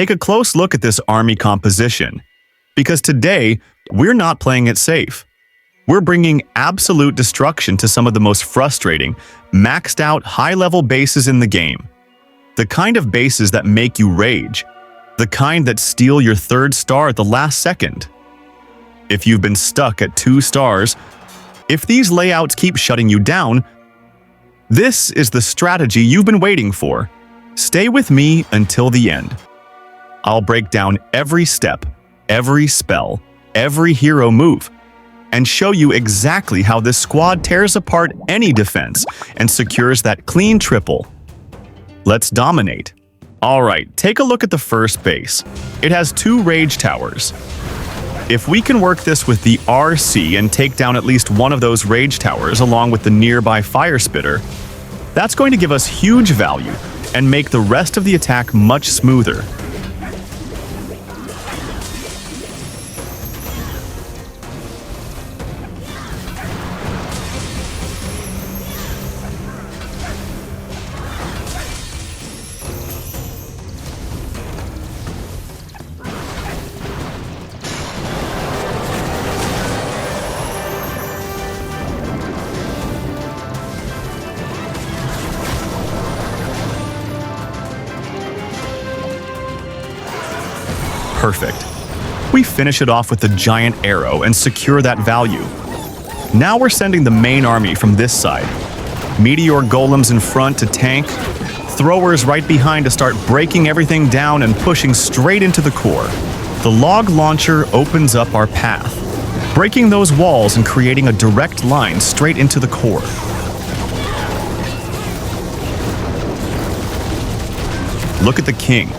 take a close look at this army composition, because today, we're not playing it safe. We're bringing absolute destruction to some of the most frustrating, maxed out high-level bases in the game. The kind of bases that make you rage. The kind that steal your 3rd star at the last second. If you've been stuck at 2 stars, if these layouts keep shutting you down, this is the strategy you've been waiting for. Stay with me until the end. I'll break down every step, every spell, every hero move, and show you exactly how this squad tears apart any defense and secures that clean triple. Let's dominate. Alright, take a look at the first base. It has 2 rage towers. If we can work this with the RC and take down at least one of those rage towers along with the nearby fire spitter, that's going to give us huge value and make the rest of the attack much smoother. Perfect. We finish it off with the giant arrow and secure that value. Now we're sending the main army from this side. Meteor golems in front to tank, throwers right behind to start breaking everything down and pushing straight into the core. The log launcher opens up our path, breaking those walls and creating a direct line straight into the core. Look at the king.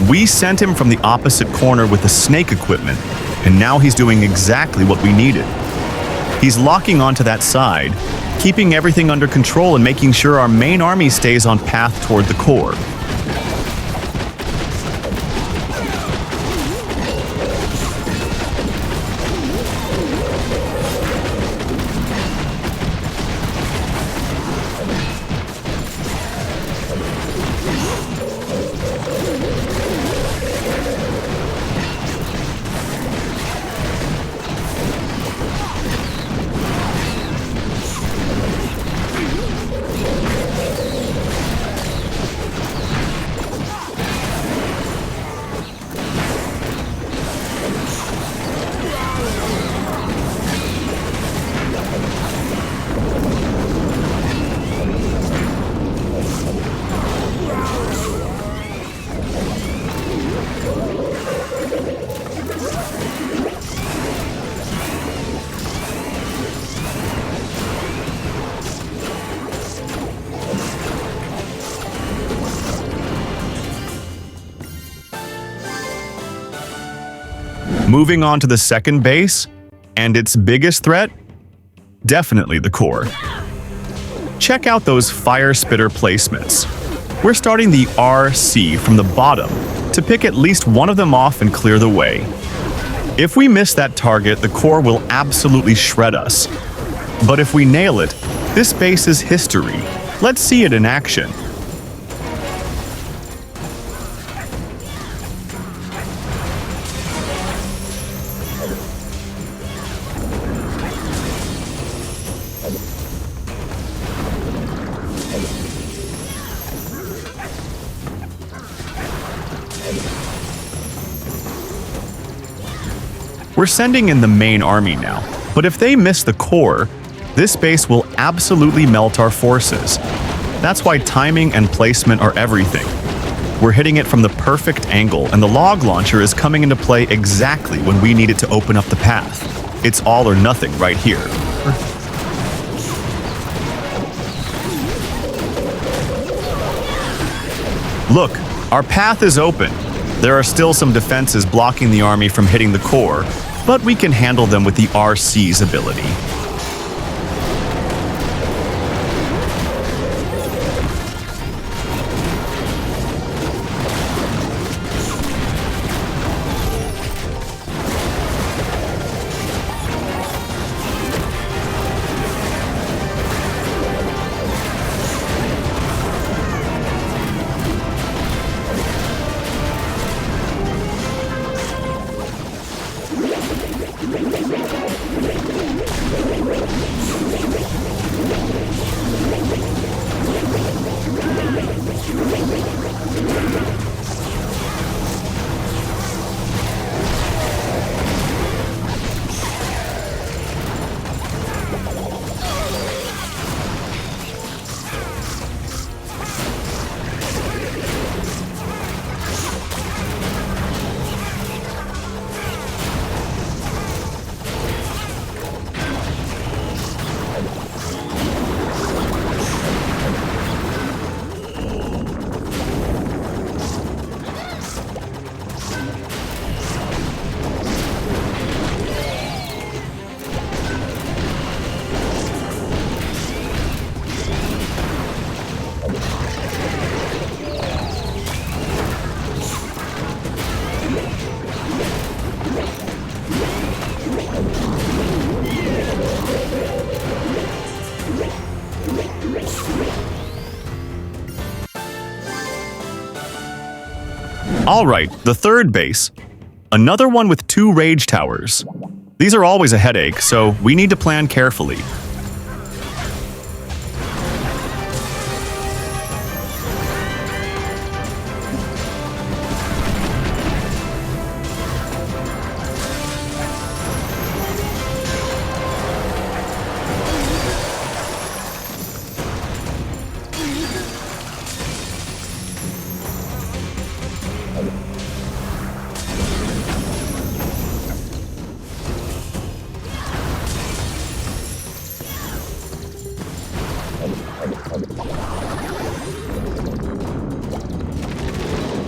We sent him from the opposite corner with the snake equipment, and now he's doing exactly what we needed. He's locking onto that side, keeping everything under control and making sure our main army stays on path toward the core. Moving on to the second base, and its biggest threat? Definitely the core. Check out those fire spitter placements. We're starting the RC from the bottom to pick at least one of them off and clear the way. If we miss that target, the core will absolutely shred us. But if we nail it, this base is history. Let's see it in action. We're sending in the main army now, but if they miss the core, this base will absolutely melt our forces. That's why timing and placement are everything. We're hitting it from the perfect angle, and the log launcher is coming into play exactly when we need it to open up the path. It's all or nothing right here. Look, our path is open. There are still some defenses blocking the army from hitting the core, but we can handle them with the RC's ability. Alright, the third base. Another one with 2 rage towers. These are always a headache, so we need to plan carefully.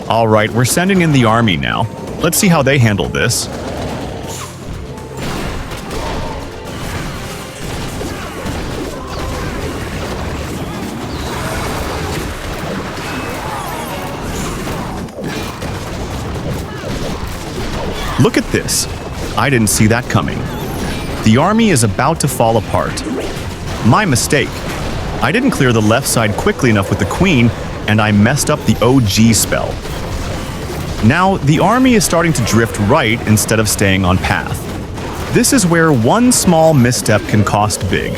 Alright, we're sending in the army now. Let's see how they handle this. Look at this. I didn't see that coming. The army is about to fall apart. My mistake. I didn't clear the left side quickly enough with the queen, and I messed up the OG spell. Now, the army is starting to drift right instead of staying on path. This is where one small misstep can cost big.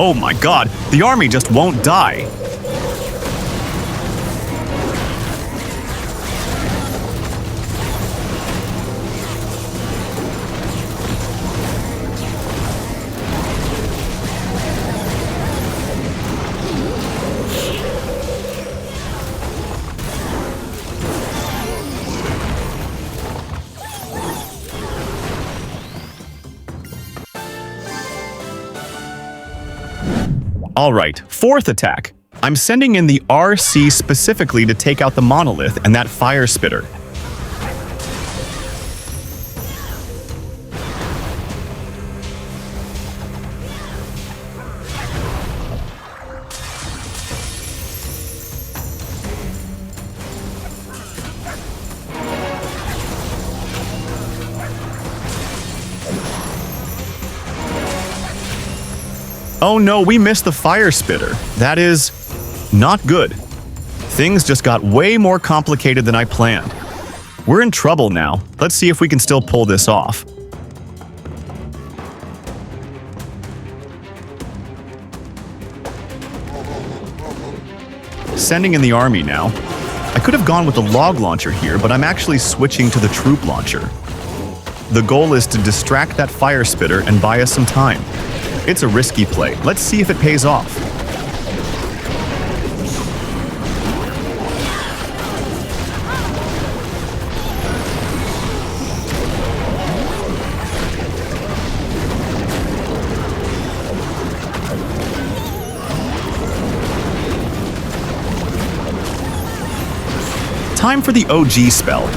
Oh my god, the army just won't die. Alright, fourth attack. I'm sending in the RC specifically to take out the monolith and that fire spitter. Oh no, we missed the fire spitter. That is not good. Things just got way more complicated than I planned. We're in trouble now. Let's see if we can still pull this off. Sending in the army now. I could have gone with the log launcher here, but I'm actually switching to the troop launcher. The goal is to distract that fire spitter and buy us some time. It's a risky play. Let's see if it pays off. Time for the OG spell.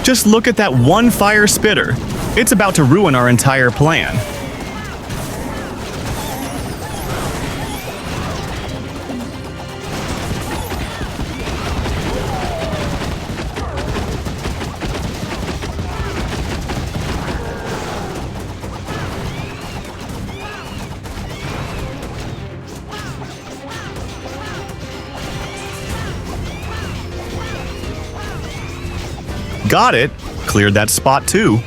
Just look at that one fire spitter. It's about to ruin our entire plan. Got it. Cleared that spot too.